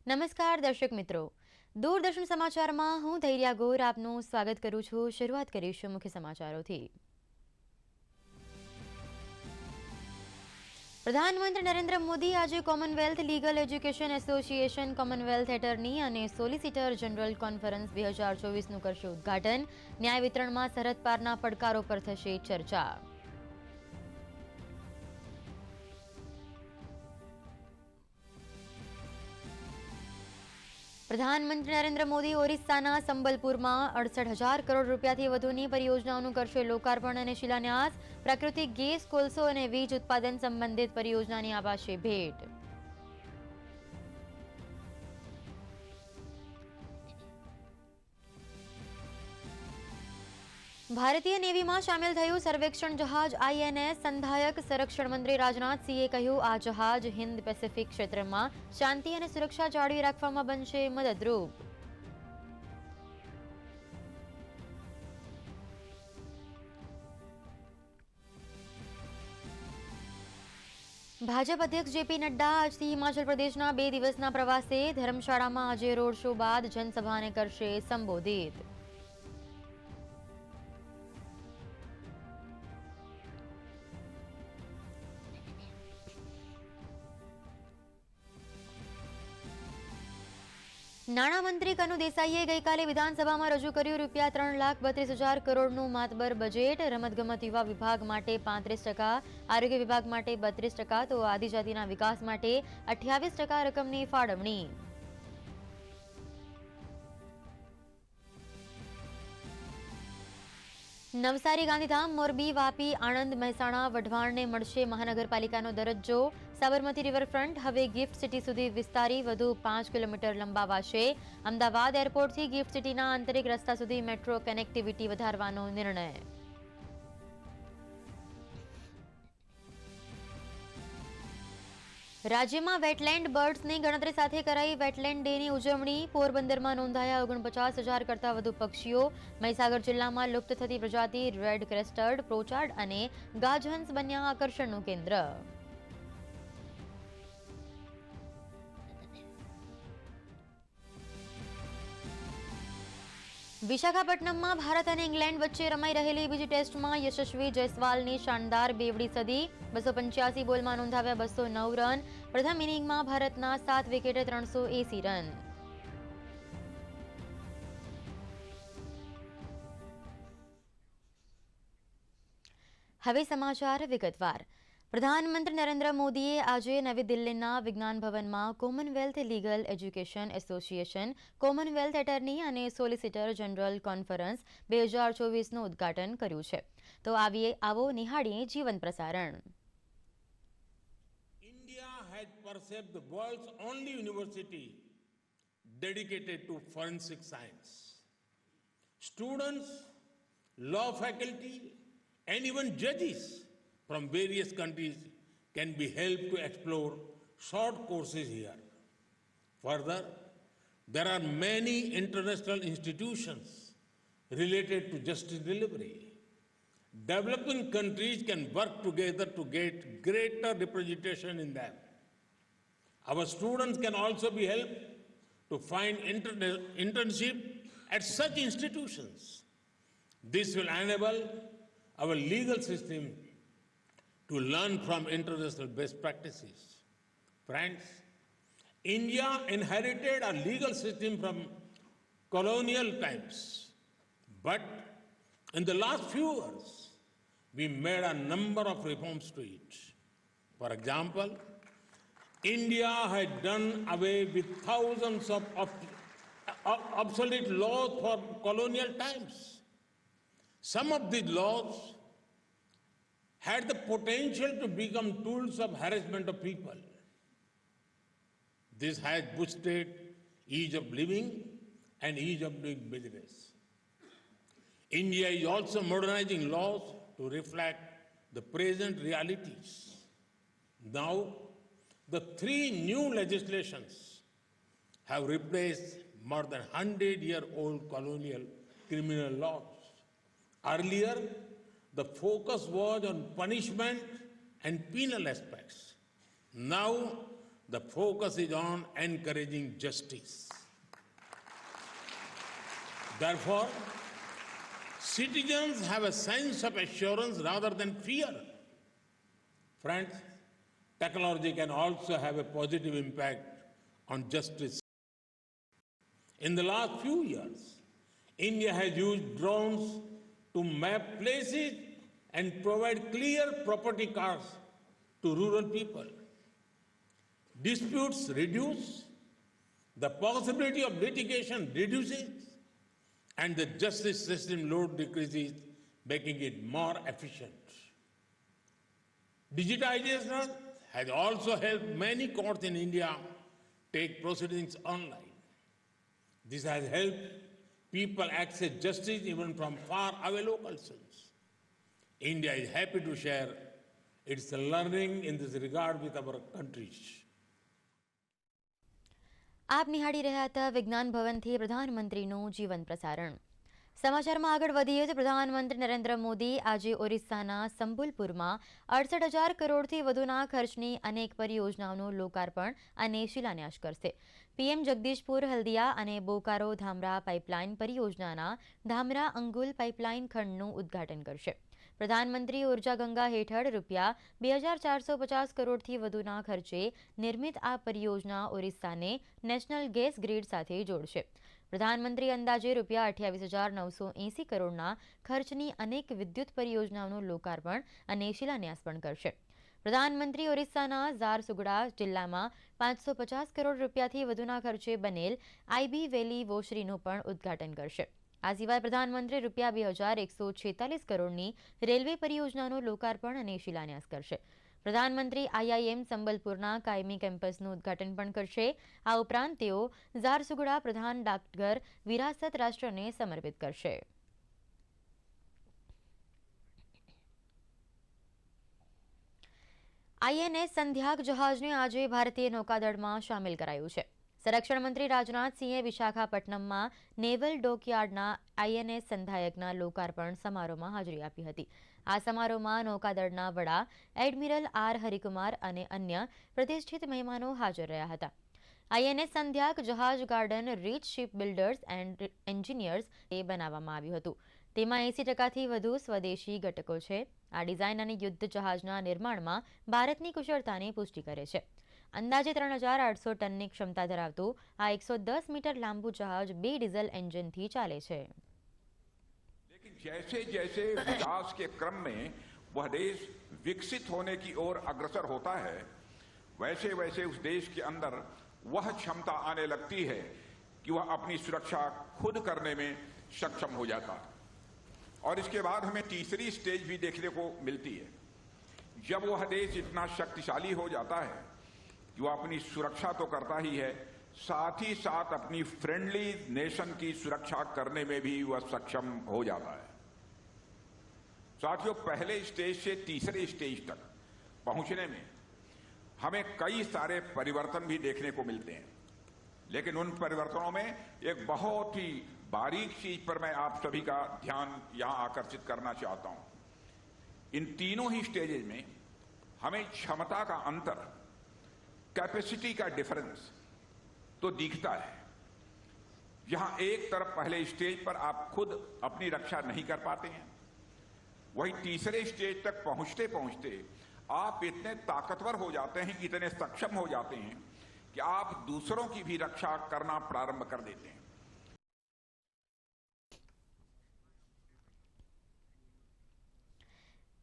નમસ્કાર દર્શક મિત્રો, દૂરદર્શન સમાચારમાં હું ધૈર્યા ગોર આપનું સ્વાગત કરું છું. શરૂઆત કરીશું મુખ્ય સમાચારોથી. પ્રધાનમંત્રી નરેન્દ્ર મોદી આજે Commonwealth legal education association Commonwealth attorney અને સોલિસિટર જનરલ કોન્ફરન્સ 2024નું કરશે ઉદ્ઘાટન. ન્યાય વિતરણમાં સરહદ પારના પડકારો પર થશે ચર્ચા. પ્રધાનમંત્રી નરેન્દ્ર મોદી ઓરિસ્સાના સંબલપુરમાં 68,000 કરોડ રૂપિયાથી વધુની પરિયોજનાઓનું કરશે લોકાર્પણ અને શિલાન્યાસ. પ્રાકૃતિક ગેસ, કોલસો અને વીજ ઉત્પાદન સંબંધિત પરિયોજનાની અપાશે ભેટ. ભારતીય નેવીમાં સામેલ થયું સર્વેક્ષણ જહાજ INS સંધાયક. સંરક્ષણ મંત્રી રાજનાથસિંહે કહ્યું, આ જહાજ હિન્દ પેસિફિક ક્ષેત્રમાં શાંતિ અને સુરક્ષા જાળવી રાખવામાં બનશે મદદરૂપ. ભાજપ અધ્યક્ષ JP નડ્ડા આજથી હિમાચલ પ્રદેશના 2 દિવસના પ્રવાસે. ધર્મશાળામાં આજે રોડ શો બાદ જનસભાને કરશે સંબોધિત. નાણામંત્રી કનુ દેસાઈએ ગઈકાલે વિધાનસભામાં રજૂ કર્યું ₹3,32,000 કરોડનું માતબર બજેટ. રમતગમત યુવા વિભાગ માટે 35%, આરોગ્ય વિભાગ માટે 32%, તો આદિજાતિના વિકાસ માટે 28% રકમની ફાળવણી. નવસારી, ગાંધીધામ, મોરબી, વાપી, આણંદ, મહેસાણા, વઢવાણને મળશે મહાનગરપાલિકાનો દરજ્જો. સાબરમતી રિવરફ્રન્ટ હવે ગિફ્ટ સિટી સુધી વિસ્તારી વધુ 5 કિલોમીટર લંબાવાશે. અમદાવાદ એરપોર્ટથી ગિફ્ટ સિટીના આંતરિક રસ્તા સુધી મેટ્રો કનેક્ટિવિટી વધારવાનો નિર્ણય. રાજ્યમાં વેટલેન્ડ બર્ડ્સની ગણતરી સાથે કરાઈ વેટલેન્ડ ડેની ઉજવણી. પોરબંદરમાં નોંધાયા 49,000 કરતાં વધુ પક્ષીઓ. મહીસાગર જિલ્લામાં લુપ્ત થતી પ્રજાતિ રેડ ક્રેસ્ટેડ પ્રોચાર્ડ અને ગાજહંસ બન્યા આકર્ષણનું કેન્દ્ર. વિશાખાપટ્ટનમમાં ભારત અને ઇંગ્લેન્ડ વચ્ચે રમાઈ રહેલી બીજી ટેસ્ટમાં યશસ્વી જયસ્વાલની શાનદાર બેવડી સદી. 285 બોલમાં નોંધાવ્યા 209 રન. પ્રથમ ઇનિંગમાં ભારતના 7 વિકેટે 380 રન. હવે સમાચાર વિગતવાર. પ્રધાનમંત્રી નરેન્દ્ર મોદીએ આજે નવી દિલ્હીના વિજ્ઞાન ભવનમાં Commonwealth legal education association Commonwealth attorney અને સોલિસિટર જનરલ કોન્ફરન્સ 2024નું ઉદ્ઘાટન કર્યું છે. તો આવો નિહાળીએ જીવન પ્રસારણ. India had perceived the world's only university dedicated to forensic science. Students, law faculty, and even judges from various countries can be helped to explore short courses here. Further, there are many international institutions related to justice delivery. Developing countries can work together to get greater representation in them. Our students can also be helped to find internship at such institutions. This will enable our legal system to learn from international best practices. Friends, India inherited a legal system from colonial times, but in the last few years, we made a number of reforms to it. For example, India had done away with thousands of obsolete laws for colonial times. Some of these laws had the potential to become tools of harassment of people. This has boosted ease of living and ease of doing business. India is also modernizing laws to reflect the present realities. Now, the 3 new legislations have replaced more than 100-year-old colonial criminal laws. Earlier, the focus was on punishment and penal aspects. Now, the focus is on encouraging justice. Therefore, citizens have a sense of assurance rather than fear. Friends, technology can also have a positive impact on justice. In the last few years, India has used drones to map places and provide clear property cards to rural people. Disputes reduce, the possibility of litigation reduces, and the justice system load decreases, making it more efficient. Digitization has also helped many courts in India take proceedings online. This has helped people access justice even from far away locations. India is happy to share its learning in this regard with our countries. આપ નિહાળી રહ્યા હતા વિજ્ઞાન ભવનથી પ્રધાનમંત્રીનું જીવન પ્રસારણ. સમાચારમાં આગળ વધીએ તો પ્રધાનમંત્રી નરેન્દ્ર મોદી આજે ઓરિસ્સાના સંબલપુરમાં 68,000 કરોડથી વધુના ખર્ચની અનેક પરિયોજનાઓનું લોકાર્પણ અને શિલાન્યાસ કરશે. પીએમ જગદીશપુર હલ્દિયા અને બોકારો ધામરા પાઇપલાઇન પરિયોજનાના ધામરા અંગુલ પાઇપલાઇન ખંડનું ઉદ્ઘાટન કરશે. પ્રધાનમંત્રી ઉર્જા ગંગા હેઠળ રૂપિયા 2,450 કરોડથી વધુના ખર્ચે નિર્મિત આ પરિયોજના ઓરિસ્સાને નેશનલ ગેસ ગ્રીડ સાથે જોડશે. પ્રધાનમંત્રી અંદાજે રૂપિયા 28,980 કરોડના ખર્ચની અનેક વિદ્યુત પરિયોજનાઓનું લોકાર્પણ અને શિલાન્યાસ પણ કરશે. પ્રધાનમંત્રી ઓરિસ્સાના ઝારસુગુડા જિલ્લામાં 550 કરોડ રૂપિયાથી વધુના ખર્ચે બનેલ આઈબી વેલી વોશરીનું પણ ઉદ્ઘાટન કરશે. આ સિવાય પ્રધાનમંત્રી રૂપિયા 2,146 કરોડની રેલવે પરિયોજનાનું લોકાર્પણ અને શિલાન્યાસ કરશે. પ્રધાનમંત્રી આઈઆઈએમ સંબલપુરના કાયમી કેમ્પસનું ઉદ્ઘાટન પણ કરશે. આ ઉપરાંત તેઓ ઝારસુગુડા પ્રધાન ડાકઘર વિરાસત રાષ્ટ્રને સમર્પિત કરશે. આઈએનએસ સંધ્યાક જહાજને આજે ભારતીય નૌકાદળમાં સામેલ કરાયું છે. સંરક્ષણ મંત્રી રાજનાથસિંહે વિશાખાપટ્ટનમમાં નેવલ ડોકયાર્ડના આઈએનએસ સંધાયકના લોકાર્પણ સમારોહમાં હાજરી આપી હતી. આ સમારોહમાં નૌકાદળના વડા એડમિરલ આર હરિકુમાર અને અન્ય પ્રતિષ્ઠિત મહેમાનો હાજર રહ્યા હતા. આઈએનએસ સંધ્યાક જહાજ Garden Reach Ship Builders and Engineers એ બનાવવામાં આવ્યું હતું. તેમાં 80%થી વધુ સ્વદેશી ઘટકો છે. આ ડિઝાઇન અને યુદ્ધ જહાજના નિર્માણમાં ભારતની કુશળતાને પુષ્ટિ કરે છે. અંદાજે 3,800 ટનની ક્ષમતા ધરાવતું આ 110 મીટર લાંબુ જહાજ 2 ડીઝલ એન્જિનથી ચાલે છે. लेकिन जैसे जैसे विकास के क्रम में वह देश विकसित होने की ओर अग्रसर होता है, वैसे वैसे उस देश के अंदर वह क्षमता आने लगती है कि वह अपनी सुरक्षा खुद करने में सक्षम हो जाता है. और इसके बाद हमें तीसरी स्टेज भी देखने को मिलती है, जब वह देश इतना शक्तिशाली हो जाता है कि वह अपनी सुरक्षा तो करता ही है, साथ ही साथ अपनी फ्रेंडली नेशन की सुरक्षा करने में भी वह सक्षम हो जाता है. साथियों, पहले स्टेज से तीसरे स्टेज तक पहुंचने में हमें कई सारे परिवर्तन भी देखने को मिलते हैं, लेकिन उन परिवर्तनों में एक बहुत ही बारीक चीज पर मैं आप सभी का ध्यान यहां आकर्षित करना चाहता हूं. इन तीनों ही स्टेजेज में हमें क्षमता का अंतर, कैपेसिटी का डिफरेंस तो दिखता है. जहां एक तरफ पहले स्टेज पर आप खुद अपनी रक्षा नहीं कर पाते हैं, वही तीसरे स्टेज तक पहुंचते पहुंचते आप इतने ताकतवर हो जाते हैं, इतने सक्षम हो जाते हैं कि आप दूसरों की भी रक्षा करना प्रारंभ कर देते हैं.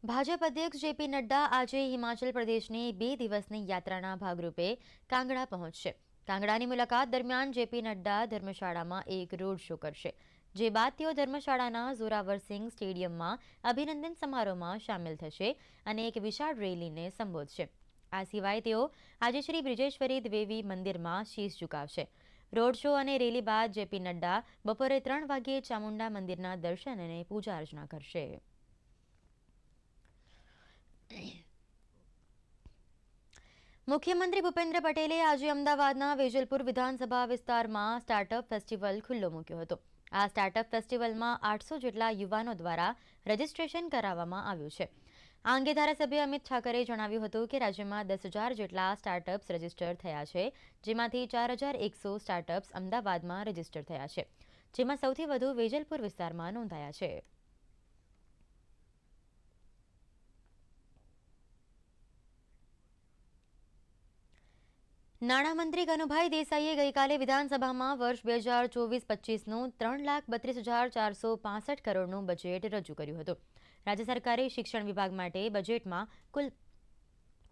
ભાજપ અધ્યક્ષ જેપી નડ્ડા આજે હિમાચલ પ્રદેશની 2 દિવસની યાત્રાના ભાગરૂપે કાંગડા પહોંચશે. કાંગડાની મુલાકાત દરમિયાન જેપી નડ્ડા ધર્મશાળામાં એક રોડ શો કરશે, જે બાદ તેઓ ધર્મશાળાના ઝોરાવરસિંહ સ્ટેડિયમમાં અભિનંદન સમારોહમાં સામેલ થશે અને એક વિશાળ રેલીને સંબોધશે. આ સિવાય તેઓ આજે શ્રી બ્રિજેશ્વરી દેવી મંદિરમાં શીશ ઝુકાવશે. રોડ શો અને રેલી બાદ જેપી નડ્ડા બપોરે 3 વાગ્યે ચામુંડા મંદિરના દર્શન અને પૂજા અર્ચના કરશે. મુખ્યમંત્રી ભૂપેન્દ્ર પટેલે આજે અમદાવાદના વેજલપુર વિધાનસભા વિસ્તારમાં સ્ટાર્ટઅપ ફેસ્ટિવલ ખુલ્લો મૂક્યો હતો. આ સ્ટાર્ટઅપ ફેસ્ટિવલમાં 800 જેટલા યુવાનો દ્વારા રજીસ્ટ્રેશન કરાવવામાં આવ્યું છે. આ અંગે ધારાસભ્ય અમિત ઠાકરે જણાવ્યું હતું કે રાજ્યમાં 10,000 જેટલા સ્ટાર્ટઅપ્સ રજીસ્ટર થયા છે, જેમાંથી 4,100 સ્ટાર્ટઅપ્સ અમદાવાદમાં રજીસ્ટર થયા છે, જેમાં સૌથી વધુ વેજલપુર વિસ્તારમાં નોંધાયા છે. નાણામંત્રી કનુભાઈ દેસાઈએ ગઈકાલે વિધાનસભામાં વર્ષ 2024-25નું 3,32,465 કરોડનું બજેટ રજૂ કર્યું હતું. રાજ્ય સરકારે શિક્ષણ વિભાગ માટે બજેટમાં કુલ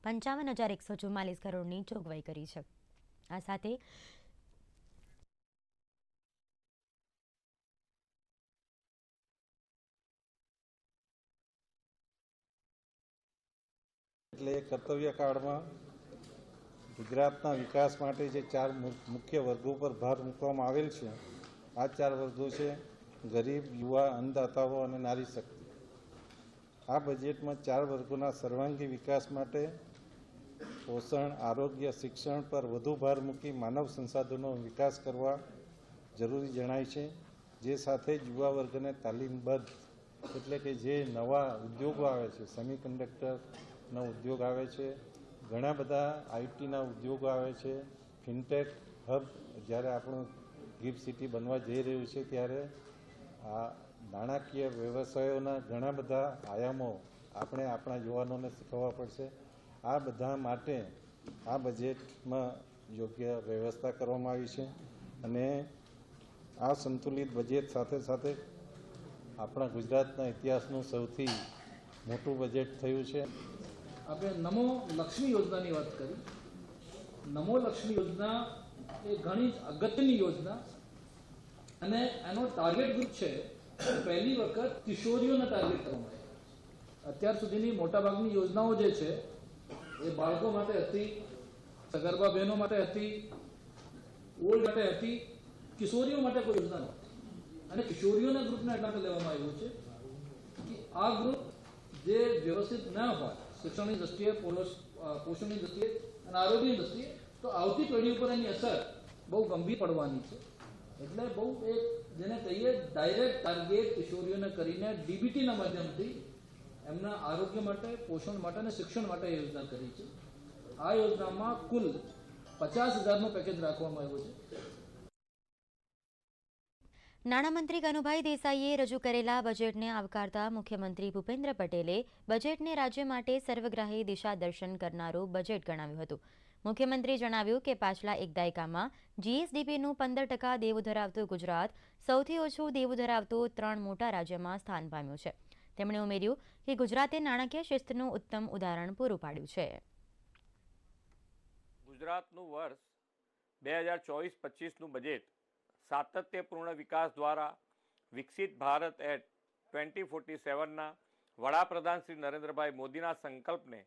55,144 કરોડની જોગવાઈ કરી છે. આ સાથે એટલે કર્તવ્ય કાળમાં ગુજરાતના વિકાસ માટે જે 4 મુખ્ય વર્ગો પર ભાર મૂકવામાં આવેલ છે, આ 4 વર્ગો છે ગરીબ, યુવા, અન્નદાતાઓ અને નારી શક્તિ. આ બજેટમાં 4 વર્ગોના સર્વાંગી વિકાસ માટે પોષણ, આરોગ્ય, શિક્ષણ પર વધુ ભાર મૂકી માનવ સંસાધનોનો વિકાસ કરવા જરૂરી જણાય છે. જે સાથે જ યુવા વર્ગને તાલીમબદ્ધ એટલે કે જે નવા ઉદ્યોગો આવે છે, સેમિકન્ડક્ટરનો ઉદ્યોગ આવે છે, ઘણા બધા આઈટીના ઉદ્યોગો આવે છે, ફિનટેક હબ જ્યારે આપણું ગિફ્ટ સિટી બનવા જઈ રહ્યું છે ત્યારે આ નાણાકીય વ્યવસાયોના ઘણા બધા આયામો આપણે આપણા યુવાનોને શીખવવા પડશે. આ બધા માટે આ બજેટમાં યોગ્ય વ્યવસ્થા કરવામાં આવી છે અને આ સંતુલિત બજેટ સાથે સાથે આપણા ગુજરાતના ઇતિહાસનું સૌથી મોટું બજેટ થયું છે. આપણે નમો લક્ષ્મી યોજનાની વાત કરી. નમો લક્ષ્મી યોજના એ ઘણી જ અગત્યની યોજના અને એનો ટાર્ગેટ ગ્રુપ છે પહેલી વખત કિશોરીઓને ટાર્ગેટ કરવામાં આવે. અત્યાર સુધીની મોટાભાગની યોજનાઓ જે છે એ બાળકો માટે હતી, સગર્ભા બહેનો માટે હતી, ઓલ્ડ માટે હતી, કિશોરીઓ માટે કોઈ યોજના નહોતી. અને કિશોરીઓના ગ્રુપને એટલા માટે લેવામાં આવ્યું છે કે આ ગ્રુપ જે વ્યવસ્થિત ન હોય શિક્ષણની દ્રષ્ટિએ, પોષણની દ્રષ્ટિએ અને આરોગ્યની દ્રષ્ટિએ, તો આવતી પેઢી ઉપર એની અસર બહુ ગંભીર પડવાની છે. એટલે બહુ એક જેને કહીએ ડાયરેક્ટ ટાર્ગેટ કિશોરીઓને કરીને ડીબીટીના માધ્યમથી એમના આરોગ્ય માટે, પોષણ માટે અને શિક્ષણ માટે યોજના કરી છે. આ યોજનામાં કુલ 50,000નું પેકેજ રાખવામાં આવ્યું છે. નાણામંત્રી કનુભાઈ દેસાઈએ રજૂ કરેલા બજેટને આવકારતા મુખ્યમંત્રી ભૂપેન્દ્ર પટેલે બજેટને રાજ્ય માટે સર્વગ્રાહી દિશા દર્શન કરનારું બજેટ ગણાવ્યું હતું. મુખ્યમંત્રીએ જણાવ્યું કે પાછલા એક દાયકામાં જીએસડીપીનું 15% દેવું ધરાવતું ગુજરાત સૌથી ઓછું દેવું ધરાવતું 3 મોટા રાજ્યમાં સ્થાન પામ્યું છે. તેમણે ઉમેર્યું કે ગુજરાતે નાણાકીય શિસ્તનું ઉત્તમ ઉદાહરણ પૂરું પાડ્યું છે. ગુજરાતનું વર્ષ 2024-25નું બજેટ સાતત્યપૂર્ણ વિકાસ દ્વારા વિકસિત ભારત એટ 2047ના વડાપ્રધાન શ્રી નરેન્દ્રભાઈ મોદીના સંકલ્પને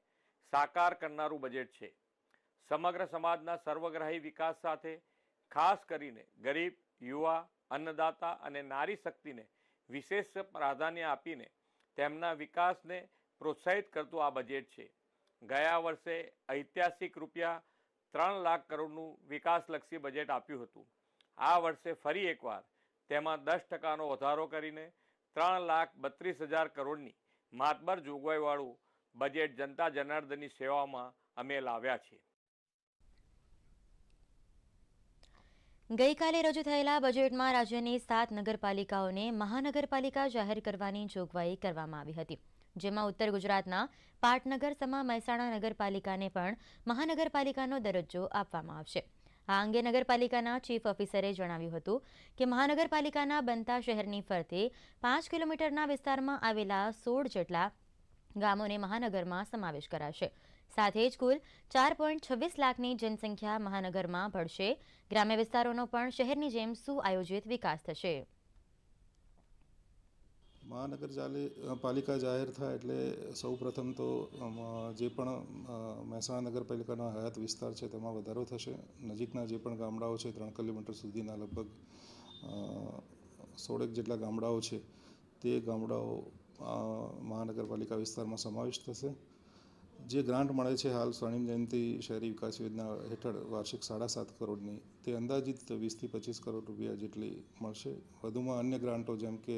સાકાર કરનારું બજેટ છે. સમગ્ર સમાજના સર્વગ્રાહી વિકાસ સાથે ખાસ કરીને ગરીબ, યુવા, અન્નદાતા અને નારી શક્તિને વિશેષ પ્રાધાન્ય આપીને તેમના વિકાસને પ્રોત્સાહિત કરતું આ બજેટ છે. ગયા વર્ષે ઐતિહાસિક રૂપિયા 3 લાખ કરોડનું વિકાસલક્ષી બજેટ આપ્યું હતું. આ વર્ષે ફરી એકવાર તેમાં 10%નો વધારો કરીને 3,32,000 કરોડની માતબર જોગવાઈવાળું બજેટ જનતા જનાર્દનની સેવામાં અમે લાવ્યા છીએ. ગઈકાલે રજૂ થયેલા બજેટમાં રાજ્યની 7 નગરપાલિકાઓને મહાનગરપાલિકા જાહેર કરવાની જોગવાઈ કરવામાં આવી હતી, જેમાં ઉત્તર ગુજરાતના પાટનગર સમા મહેસાણા નગરપાલિકાને પણ મહાનગરપાલિકાનો દરજ્જો આપવામાં આવશે. આ અંગે નગરપાલિકાના ચીફ ઓફિસરે જણાવ્યું હતું કે મહાનગરપાલિકાના બનતા શહેરની ફરતે 5 કિલોમીટરના વિસ્તારમાં આવેલા 16 જેટલા ગામોને મહાનગરમાં સમાવેશ કરાશે. સાથે જ કુલ 4.26 લાખની જનસંખ્યા મહાનગરમાં ભળશે. ગ્રામ્ય વિસ્તારોનો પણ શહેરની જેમ સુઆયોજિત વિકાસ થશે. મહાનગરપાલિકા જાહેર થાય એટલે સૌ પ્રથમ તો જે પણ મહેસાણા નગરપાલિકાના હયાત વિસ્તાર છે તેમાં વધારો થશે. નજીકના જે પણ ગામડાઓ છે 3 કિલોમીટર સુધીના લગભગ 16 જેટલા ગામડાઓ છે તે ગામડાઓ મહાનગરપાલિકા વિસ્તારમાં સમાવિષ્ટ થશે. જે ગ્રાન્ટ મળે છે હાલ સ્વર્ણિમ જયંતિ શહેરી વિકાસ યોજના હેઠળ વાર્ષિક 7.5 કરોડની, તે અંદાજિત 20 થી 25 કરોડ રૂપિયા જેટલી મળશે. વધુમાં અન્ય ગ્રાન્ટો જેમ કે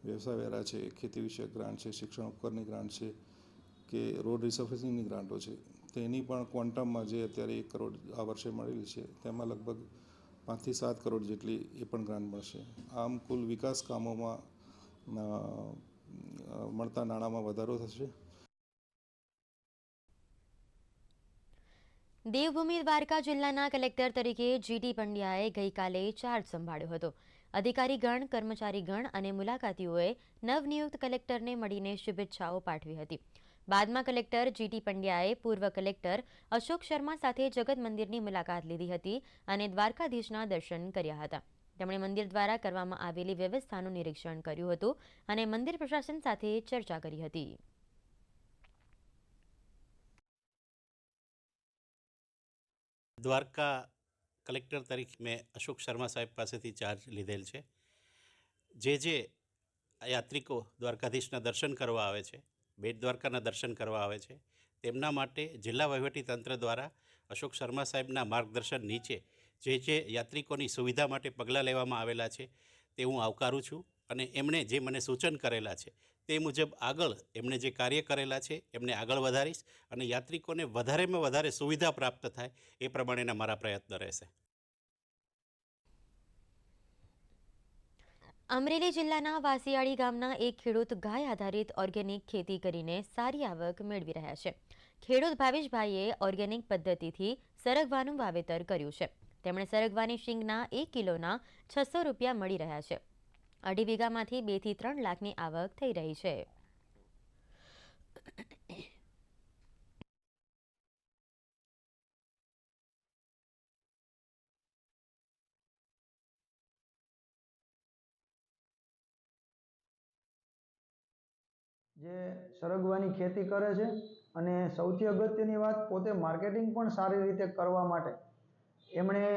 વ્યવસાય વેરા છે, ખેતી વિષયક ગ્રાન્ટ છે, શિક્ષણ ઉપકરની ગ્રાન્ટ છે, કે રોડ રિસર્ફેસિંગની ગ્રાન્ટો છે તેની પણ ક્વોન્ટમમાં જે અત્યારે 1 કરોડ આ વર્ષે મળેલી છે તેમાં લગભગ 5 થી 7 કરોડ જેટલી એ પણ ગ્રાન્ટ મળશે. આમ કુલ વિકાસ કામોમાં મળતા નાણાંમાં વધારો થશે. દેવભૂમિ દ્વારકા જિલ્લાના કલેક્ટર તરીકે જીટી પંડ્યાએ ગઈકાલે ચાર્જ સંભાળ્યો હતો. અધિકારીગણ, કર્મચારીગણ અને મુલાકાતીઓએ નવનિયુક્ત કલેક્ટરને મળીને શુભેચ્છાઓ પાઠવી હતી. બાદમાં કલેક્ટર જીટી પંડ્યાએ પૂર્વ કલેક્ટર અશોક શર્મા સાથે જગત મંદિરની મુલાકાત લીધી હતી અને દ્વારકાધીશના દર્શન કર્યા હતા. તેમણે મંદિર દ્વારા કરવામાં આવેલી વ્યવસ્થાનું નિરીક્ષણ કર્યું હતું અને મંદિર પ્રશાસન સાથે ચર્ચા કરી હતી. દ્વારકા કલેક્ટર તરીકે મેં અશોક શર્મા સાહેબ પાસેથી ચાર્જ લીધેલ છે. જે યાત્રિકો દ્વારકાધીશના દર્શન કરવા આવે છે, બેટ દ્વારકાના દર્શન કરવા આવે છે, તેમના માટે જિલ્લા વહીવટીતંત્ર દ્વારા અશોક શર્મા સાહેબના માર્ગદર્શન નીચે જે યાત્રિકોની સુવિધા માટે પગલાં લેવામાં આવેલા છે તે હું આવકારું છું અને એમણે જે મને સૂચન કરેલા છે તે મુજબ આગળ એમણે જે કાર્ય કરેલા છે એમને આગળ વધારીશ અને યાત્રિકોને વધારેમાં વધારે સુવિધા પ્રાપ્ત થાય એ પ્રમાણેના મારા પ્રયત્ન રહેશે. અમરેલી જિલ્લાના વાસિયાળી ગામના એક ખેડૂત ગાય આધારિત ઓર્ગેનિક ખેતી કરીને સારી આવક મેળવી રહ્યા છે. ખેડૂત ભાવેશભાઈએ ઓર્ગેનિક પદ્ધતિથી સરગવાનું વાવેતર કર્યું છે. તેમણે સરગવાની શીંગના 1 કિલોના 600 રૂપિયા મળી રહ્યા છે. 2.5 વીઘામાંથી 2 થી 3 લાખની આવક થઈ રહી છે. જે સરગવાની ખેતી કરે છે અને સૌથી અગત્યની વાત પોતે માર્કેટિંગ પણ સારી રીતે કરવા માટે એમણે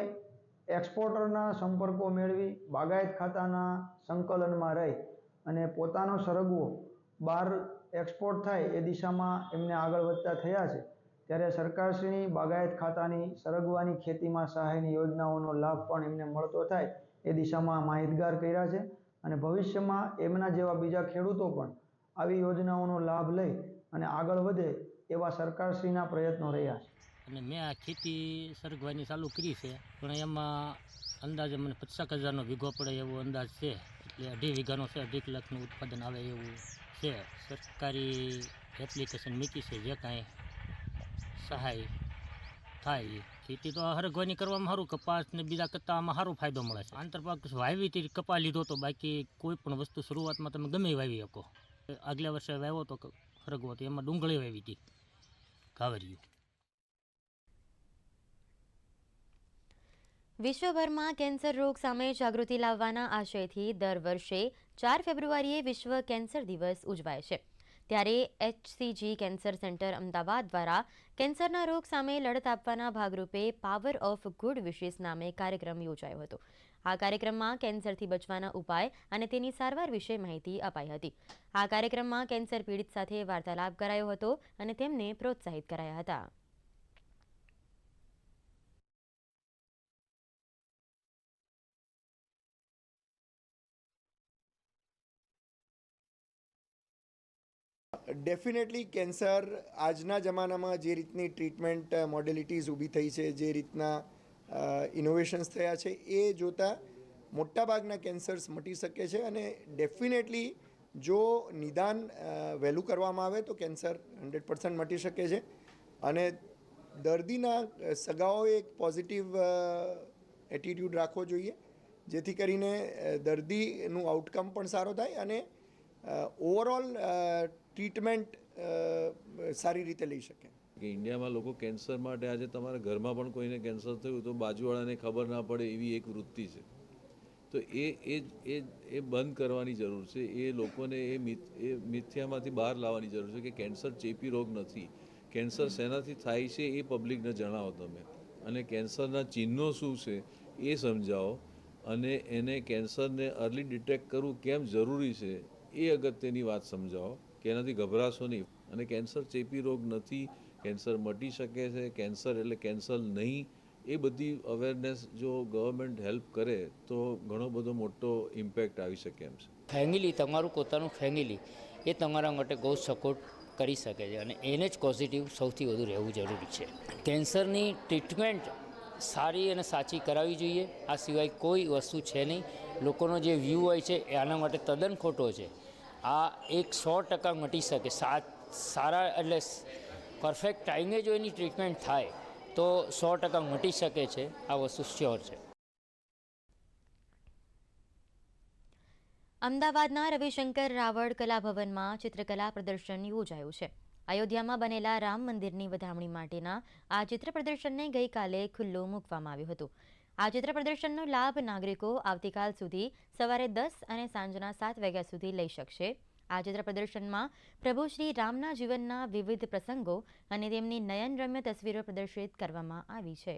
એક્સપોર્ટરના સંપર્કો મેળવી બાગાયત ખાતાના સંકલનમાં રહી અને પોતાનો સરગવો બહાર એક્સપોર્ટ થાય એ દિશામાં એમને આગળ વધતા થયા છે. ત્યારે સરકારશ્રીની બાગાયત ખાતાની સરગવાની ખેતીમાં સહાયની યોજનાઓનો લાભ પણ એમને મળતો થાય એ દિશામાં માહિતગાર કર્યા છે અને ભવિષ્યમાં એમના જેવા બીજા ખેડૂતો પણ આવી યોજનાઓનો લાભ લઈ અને આગળ વધે એવા સરકારશ્રીના પ્રયત્નો રહ્યા છે. અને મેં આ ખેતી સરગવાની ચાલુ કરી છે પણ એમાં અંદાજે મને 50,000નો વીઘો પડે એવો અંદાજ છે. એટલે 2.5 વીઘાનો છે, 2.5 લાખનું ઉત્પાદન આવે એવું છે. સરકારી એપ્લિકેશન મૂકી છે, જે કાંઈ સહાય થાય. ખેતી તો સરગવાની કરવામાં સારું, કપાસ ને બીજા કરતાં આમાં સારો ફાયદો મળે છે. આંતરપાક વાવી હતી, કપા લીધો તો, બાકી કોઈ પણ વસ્તુ શરૂઆતમાં તમે ગમે વાવી શકો. આગલા વર્ષે વાવ્યો તો સરગવો, તો એમાં ડુંગળી વાવી હતી, ઘાવરિયું. વિશ્વભરમાં કેન્સર રોગ સામે જાગૃતિ લાવવાના આશયથી દર વર્ષે 4 ફેબ્રુઆરીએ વિશ્વ કેન્સર દિવસ ઉજવાય છે. ત્યારે HCG કેન્સર સેન્ટર અમદાવાદ દ્વારા કેન્સરના રોગ સામે લડત આપવાના ભાગરૂપે પાવર ઓફ ગુડ વિશેસ નામે કાર્યક્રમ યોજાયો હતો. આ કાર્યક્રમમાં કેન્સરથી બચવાના ઉપાય અને તેની સારવાર વિશે માહિતી અપાઈ હતી. આ કાર્યક્રમમાં કેન્સર પીડિત સાથે વાર્તાલાપ કરાયો હતો અને તેમને પ્રોત્સાહિત કરાયા હતા. ડેફિનેટલી કેન્સર આજના જમાનામાં જે રીતની ટ્રીટમેન્ટ મોડેલિટીઝ ઊભી થઈ છે, જે રીતના ઇનોવેશન્સ થયા છે, એ જોતાં મોટાભાગના કેન્સર્સ મટી શકે છે અને ડેફિનેટલી જો નિદાન વહેલું કરવામાં આવે તો કેન્સર 100% મટી શકે છે. અને દર્દીના સગાઓએ એક પોઝિટિવ એટીટ્યૂડ રાખવો જોઈએ, જેથી કરીને દર્દીનું આઉટકમ પણ સારો થાય અને ઓવરઓલ ટ્રીટમેન્ટ સારી રીતે લઈ શકે. કે ઇન્ડિયામાં લોકો કેન્સર માટે આજે તમારા ઘરમાં પણ કોઈને કેન્સર થયું તો બાજુવાળાને ખબર ના પડે એવી એક વૃત્તિ છે. તો એ બંધ કરવાની જરૂર છે. એ લોકોને એ મિથ્યામાંથી બહાર લાવવાની જરૂર છે કે કેન્સર ચેપી રોગ નથી. કેન્સર શેનાથી થાય છે એ પબ્લિકને જણાવો તમે, અને કેન્સરના ચિહ્નો શું છે એ સમજાવો, અને એને કેન્સરને અર્લી ડિટેક્ટ કરવું કેમ જરૂરી છે એ અગત્યની વાત સમજાવો કે એનાથી ગભરાશો નહીં. અને કેન્સર ચેપી રોગ નથી, કેન્સર મટી શકે છે, કેન્સર એટલે કેન્સર નહીં, એ બધી અવેરનેસ જો ગવર્મેન્ટ હેલ્પ કરે તો ઘણો બધો મોટો ઇમ્પેક્ટ આવી શકે એમ છે. ફેમિલી, તમારું પોતાનું ફેમિલી એ તમારા માટે બહુ સપોર્ટ કરી શકે છે અને એને જ પોઝિટિવ સૌથી વધુ રહેવું જરૂરી છે. કેન્સરની ટ્રીટમેન્ટ સારી અને સાચી કરાવવી જોઈએ. આ સિવાય કોઈ વસ્તુ છે નહીં. લોકોનો જે વ્યૂ હોય છે એ આના માટે તદ્દન ખોટો છે. આ 100% મટી શકે. સારા એટલે પરફેક્ટ ટાઈમે જો એની ટ્રીટમેન્ટ થાય તો 100% મટી શકે છે. આ વસ્તુ શ્યોર છે. અમદાવાદના રવિશંકર રાવળ કલાભવનમાં ચિત્રકલા પ્રદર્શન યોજાયું છે. અયોધ્યામાં બનેલા રામ મંદિરની વધામણી માટેના આ ચિત્ર પ્રદર્શનને ગઈકાલે ખુલ્લું મૂકવામાં આવ્યું હતું. આ ચિત્ર પ્રદર્શનનો લાભ નાગરિકો આવતીકાલ સુધી સવારે 10 અને સાંજના 7 વાગ્યા સુધી લઈ શકશે. આ ચિત્ર પ્રદર્શનમાં પ્રભુ શ્રી રામના જીવનના વિવિધ પ્રસંગો અને તેમની નયનરમ્ય તસવીરો પ્રદર્શિત કરવામાં આવી છે.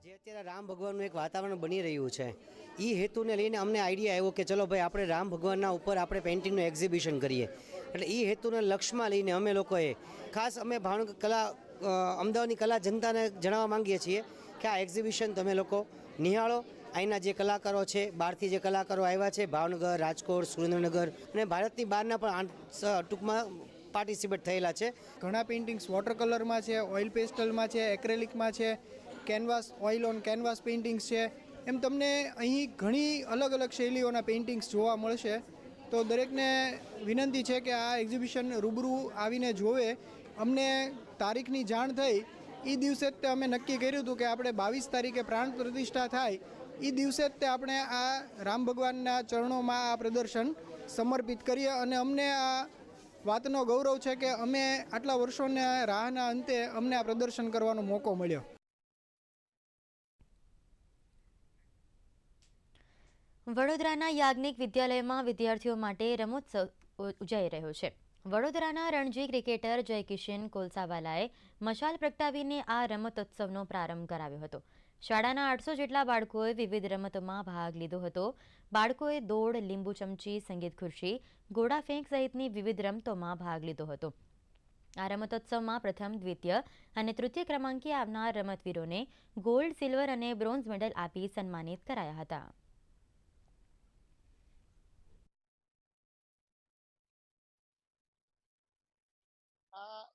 જે અત્યારે રામ ભગવાનનું એક વાતાવરણ બની રહ્યું છે એ હેતુને લઈને અમને આઈડિયા આવ્યો કે ચલો ભાઈ આપણે રામ ભગવાનના ઉપર આપણે પેઇન્ટિંગનું એક્ઝિબિશન કરીએ. એટલે એ હેતુને લક્ષ્યમાં લઈને અમે લોકોએ ખાસ અમે ભાવનગર કલા અમદાવાદની કલા જનતાને જણાવવા માંગીએ છીએ કે આ એક્ઝિબિશન તમે લોકો નિહાળો. અહીંના જે કલાકારો છે, બહારથી જે કલાકારો આવ્યા છે, ભાવનગર, રાજકોટ, સુરેન્દ્રનગર અને ભારતની બહારના પણ ટૂંકમાં પાર્ટિસિપેટ થયેલા છે. ઘણા પેઇન્ટિંગ્સ વોટર કલરમાં છે, ઓઇલ પેસ્ટલમાં છે, એક્રેલિકમાં છે, canvas oil on canvas paintings છે. એમ તમને અહીં ઘણી અલગ અલગ શૈલીઓના પેઇન્ટિંગ્સ જોવા મળશે. તો દરેકને વિનંતી છે કે આ એક્ઝિબિશન રૂબરૂ આવીને જોવે. અમને તારીખની જાણ થઈ એ દિવસે જ તે અમે નક્કી કર્યું હતું કે આપણે 22 તારીખે પ્રાણ પ્રતિષ્ઠા થાય એ દિવસે જ તે આપણે આ રામ ભગવાનના ચરણોમાં આ પ્રદર્શન સમર્પિત કરીએ. અને અમને આ વાતનો ગૌરવ છે કે અમે આટલા વર્ષોના રાહના અંતે અમને આ પ્રદર્શન કરવાનો મોકો મળ્યો. વડોદરાના યાજ્ઞિક વિદ્યાલયમાં વિદ્યાર્થીઓ માટે રમોત્સવ ઉજાઈ રહ્યો છે. વડોદરાના રણજી ક્રિકેટર જયકિશન કોલસાવાલાએ મશાલ પ્રગટાવીને આ રમતોત્સવનો પ્રારંભ કરાવ્યો હતો. શાળાના 800 જેટલા બાળકોએ વિવિધ રમતોમાં ભાગ લીધો હતો. બાળકોએ દોડ, લીંબુ ચમચી, સંગીત ખુરશી, ગોળા ફેંક સહિતની વિવિધ રમતોમાં ભાગ લીધો હતો. આ રમતોત્સવમાં પ્રથમ, દ્વિતીય અને તૃતીય ક્રમાંકે આવનાર રમતવીરોને ગોલ્ડ, સિલ્વર અને બ્રોન્ઝ મેડલ આપી સન્માનિત કરાયા હતા.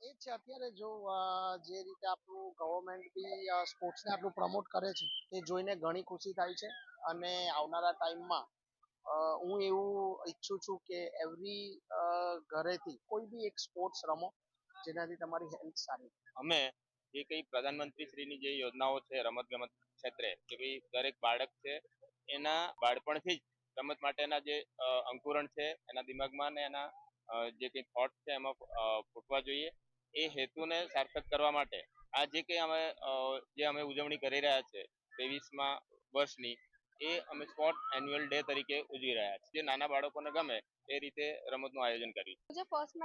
એ જ છે અત્યારે જો જે રીતે આપણું ગવર્મેન્ટ બી સ્પોર્ટ્સને આટલું પ્રમોટ કરે છે એ જોઈને ઘણી ખુશી થાય છે. અને આવનારા ટાઈમમાં હું એવું ઈચ્છું છું કે એવરી ઘરેથી કોઈ બી એક સ્પોર્ટ્સ રમો જેનાથી તમારી હેલ્થ સારી. અમે જે કંઈ પ્રધાનમંત્રી શ્રીની જે યોજનાઓ છે રમત ગમત ક્ષેત્રે કે ભાઈ દરેક બાળક છે એના બાળપણથી જ રમત માટેના જે અંકુરણ છે એના દિમાગમાં ને એના જે કંઈ થોટ છે એમાં ફૂટવા જોઈએ. એ હેતુને સાર્થક કરવા માટે આ જે કંઈ અમે ઉજવણી કરી રહ્યા છે 23મા વર્ષની એ અમે સ્પોર્ટ એન્યુઅલ ડે તરીકે ઉજવી રહ્યા છીએ. જે નાના બાળકોને ગમે એ રીતે રમતનું આયોજન કર્યું. मुझे फर्स्ट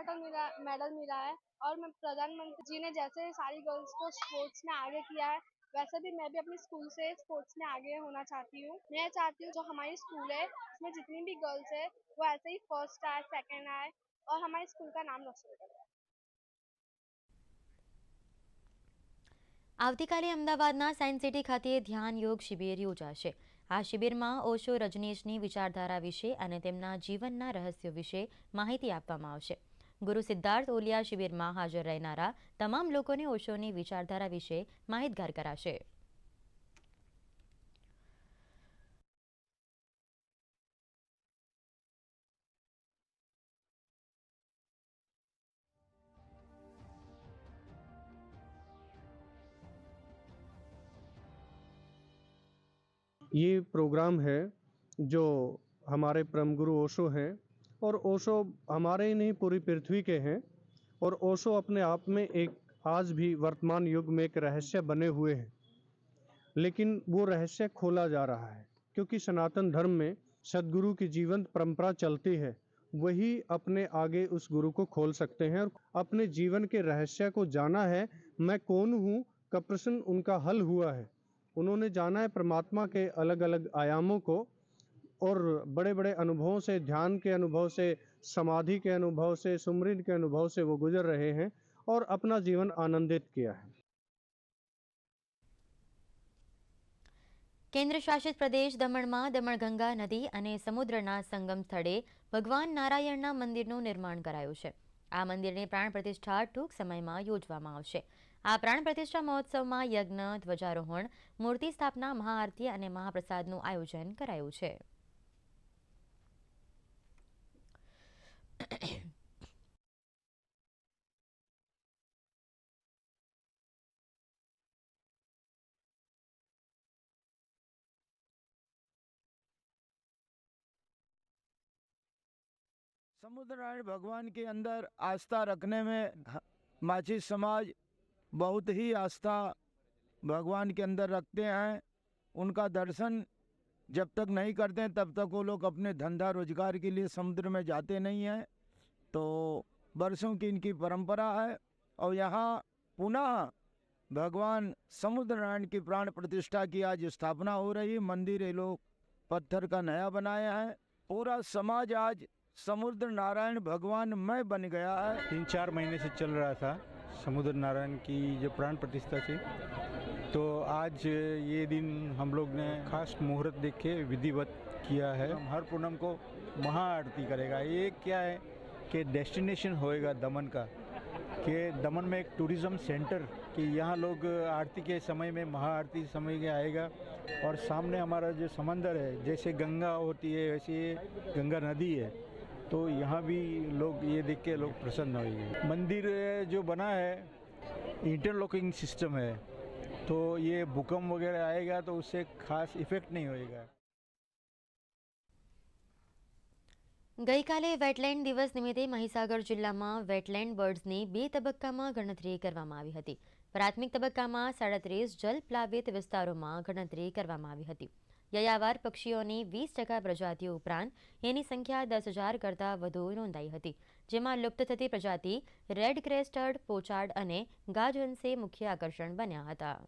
मेडल मिला है और मैं प्रधानमंत्री जी ने जैसे सारी गर्ल्स को स्पोर्ट्स में आगे किया है वैसे भी मैं भी अपनी स्कूल से स्पोर्ट्स में आगे होना चाहती हूँ. मैं चाहती हूँ जो हमारी स्कूल है उसमें जितनी भी गर्ल्स है वो ऐसे ही फर्स्ट आए, सेकंड आए और हमारी स्कूल का नाम रोशन करे. આવતીકાલે અમદાવાદના સાયન્સ સિટી ખાતે ધ્યાન યોગ શિબિર યોજાશે. આ શિબિરમાં ઓશો રજનીશની વિચારધારા વિશે અને તેમના જીવનના રહસ્યો વિશે માહિતી આપવામાં આવશે. ગુરુ સિદ્ધાર્થ ઓલિયા શિબિરમાં હાજર રહેનારા તમામ લોકોને ઓશોની વિચારધારા વિશે માહિતગાર કરાશે. ये प्रोग्राम है जो हमारे परम गुरु ओशो हैं और ओशो हमारे ही नहीं पूरी पृथ्वी के हैं और ओशो अपने आप में एक आज भी वर्तमान युग में एक रहस्य बने हुए हैं. लेकिन वो रहस्य खोला जा रहा है क्योंकि सनातन धर्म में सदगुरु की जीवंत परंपरा चलती है. वही अपने आगे उस गुरु को खोल सकते हैं और अपने जीवन के रहस्य को जाना है. मैं कौन हूँ का प्रश्न उनका हल हुआ है. उन्होंने जाना है परमात्मा के अलग अलग आयामों को और बड़े बड़े अनुभवों से, ध्यान के अनुभव से, समाधि के अनुभव से, सुमृत के अनुभव से वो गुजर रहे हैं और अपना जीवन आनंदित किया है। કેન્દ્ર શાસિત પ્રદેશ દમણમાં દમણગંગા નદી અને સમુદ્રના સંગમ સ્થળે ભગવાન નારાયણના મંદિરનું નિર્માણ કરાયું છે. આ મંદિરની પ્રાણ પ્રતિષ્ઠા ટૂંક સમયમાં યોજવામાં આવશે. આ પ્રાણ પ્રતિષ્ઠા મહોત્સવમાં યજ્ઞ, ધ્વજારોહણ, મૂર્તિ સ્થાપના, મહાઆરતી અને મહાપ્રસાદનું આયોજન કરાયું છે. समुद्र नारायण भगवान के अंदर आस्था रखने में माची समाज बहुत ही आस्था भगवान के अंदर रखते हैं। उनका दर्शन जब तक नहीं करते हैं तब तक वो लोग अपने धंधा रोजगार के लिए समुद्र में जाते नहीं हैं। तो वर्षों की इनकी परंपरा है और यहाँ पुनः भगवान समुद्र नारायण की प्राण प्रतिष्ठा की आज स्थापना हो रही है। मंदिर ये लोग पत्थर का नया बनाया है। पूरा समाज आज समुद्र नारायण भगवान में बन गया है। 3-4 महीने से चल रहा था समुद्र नारायण की जो प्राण प्रतिष्ठा थी, तो आज ये दिन हम लोग ने खास मुहूर्त देख के विधिवत किया है। हम हर पूनम को महाआरती करेगा। ये क्या है कि डेस्टिनेशन होएगा दमन का, कि दमन में एक टूरिज्म सेंटर, कि यहाँ लोग आरती के समय में महाआरती समय के आएगा और सामने हमारा जो समंदर है, जैसे गंगा होती है वैसे गंगा नदी है, तो यहाँ भी लोग ये देख के लोग प्रसन्न होंगे। मंदिर जो बना है इंटरलॉकिंग सिस्टम है, तो ये भूकंप वगैरह आएगा तो उससे खास इफेक्ट नहीं होएगा। ગઈકાલે વેટલેન્ડ દિવસ નિમિત્તે મહીસાગર જિલ્લામાં વેટલેન્ડ બર્ડ્સની 2 તબક્કામાં ગણતરી કરવામાં આવી હતી. પ્રાથમિક તબક્કામાં 37 જલપ્લાવિત વિસ્તારોમાં ગણતરી કરવામાં આવી હતી. યાયાવાર પક્ષીઓની 20% પ્રજાતિઓ ઉપરાંત એની સંખ્યા 10,000 કરતાં વધુ નોંધાઈ હતી, જેમાં લુપ્ત થતી પ્રજાતિ રેડ ક્રેસ્ટેડ પોચાર્ડ અને ગાજવંશે મુખ્ય આકર્ષણ બન્યા હતા.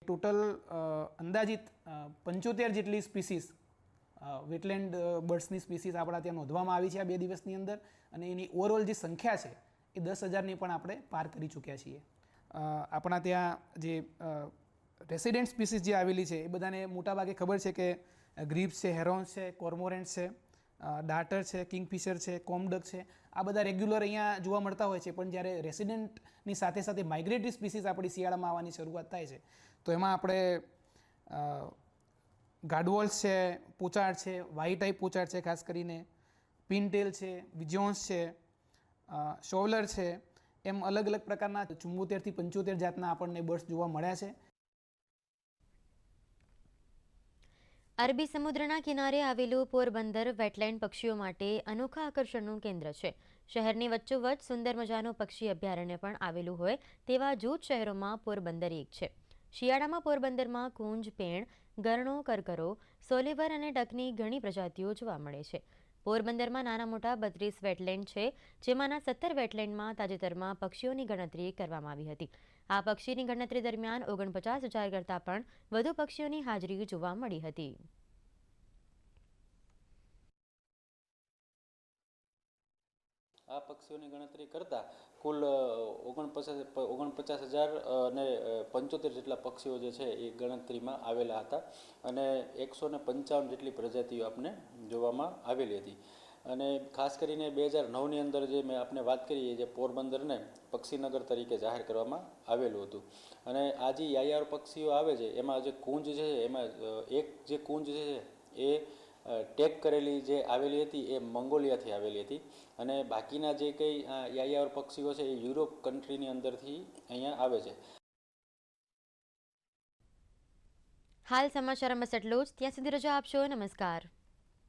ટોટલ અંદાજિત 75 જેટલી સ્પીસીસ વેટલેન્ડ બર્ડ્સની સ્પીસીસ આપણા ત્યાં નોંધવામાં આવી છે આ 2 દિવસની અંદર, અને એની ઓવરઓલ જે સંખ્યા છે એ 10,000ની પણ આપણે પાર કરી ચૂક્યા છીએ. આપણા ત્યાં જે રેસિડેન્ટ સ્પીસીસ જે આવેલી છે એ બધાને મોટાભાગે ખબર છે કે ગ્રીપ્સ છે, હેરોન્સ છે, કોર્મોરેન્ટ્સ છે, ડાર્ટર છે, કિંગફિશર છે, કોમડક છે, આ બધા રેગ્યુલર અહીંયા જોવા મળતા હોય છે. પણ જ્યારે રેસિડેન્ટની સાથે સાથે માઇગ્રેટરી સ્પીસીસ આપણી શિયાળામાં આવવાની શરૂઆત થાય છે, તો એમાં આપણે ગાડવોલ્સ છે, પોચાર્ડ છે, વ્હાઇટ આઈ પોચાર્ડ છે, ખાસ કરીને પિનટેલ છે, વિજોન્સ છે, શોવલર છે, એમ અલગ અલગ પ્રકારના 74 થી 75 જાતના આપણને બર્ડ્સ જોવા મળ્યા છે. અરબી સમુદ્રના કિનારે આવેલું પોરબંદર વેટલેન્ડ પક્ષીઓ માટે અનોખા આકર્ષણનું કેન્દ્ર છે. શહેરની વચ્ચોવચ્ચ સુંદર મજાનું પક્ષી અભયારણ્ય પણ આવેલું હોય તેવા જૂથ શહેરોમાં પોરબંદર એક છે. શિયાળામાં પોરબંદરમાં કુંજ, પેણ, ગરણો, કરકરો, સોલેવર અને ડકની ઘણી પ્રજાતિઓ જોવા મળે છે. પોરબંદરમાં નાના મોટા 32 વેટલેન્ડ છે, જેમાંના 17 વેટલેન્ડમાં તાજેતરમાં પક્ષીઓની ગણતરી કરવામાં આવી હતી. આ પક્ષીની ગણતરી દરમિયાન 49,000 કરતાં પણ વધુ પક્ષીઓની હાજરી જોવા મળી હતી. આ પક્ષીઓની ગણતરી કરતાં કુલ 49,075 જેટલા પક્ષીઓ જે છે એ ગણતરીમાં આવેલા હતા, અને 155 જેટલી પ્રજાતિઓ આપને જોવામાં આવેલી હતી. અને ખાસ કરીને 2009ની અંદર જે મેં આપને વાત કરી, જે પોરબંદરને પક્ષીનગર તરીકે જાહેર કરવામાં આવેલું હતું. અને આ જે યાયાર પક્ષીઓ આવે છે એમાં જે કુંજ છે, એમાં એક જે કુંજ છે એ ટેગ કરેલી જે આવેલી હતી એ મંગોલિયાથી આવેલી હતી, અને બાકીના જે કંઈ યાયાવર પક્ષીઓ છે એ યુરોપ કન્ટ્રીની અંદરથી અહીંયા આવે છે. હાલ સમાચારમાં બસ એટલું જ. ત્યાં સુધી રજા આપશો. નમસ્કાર.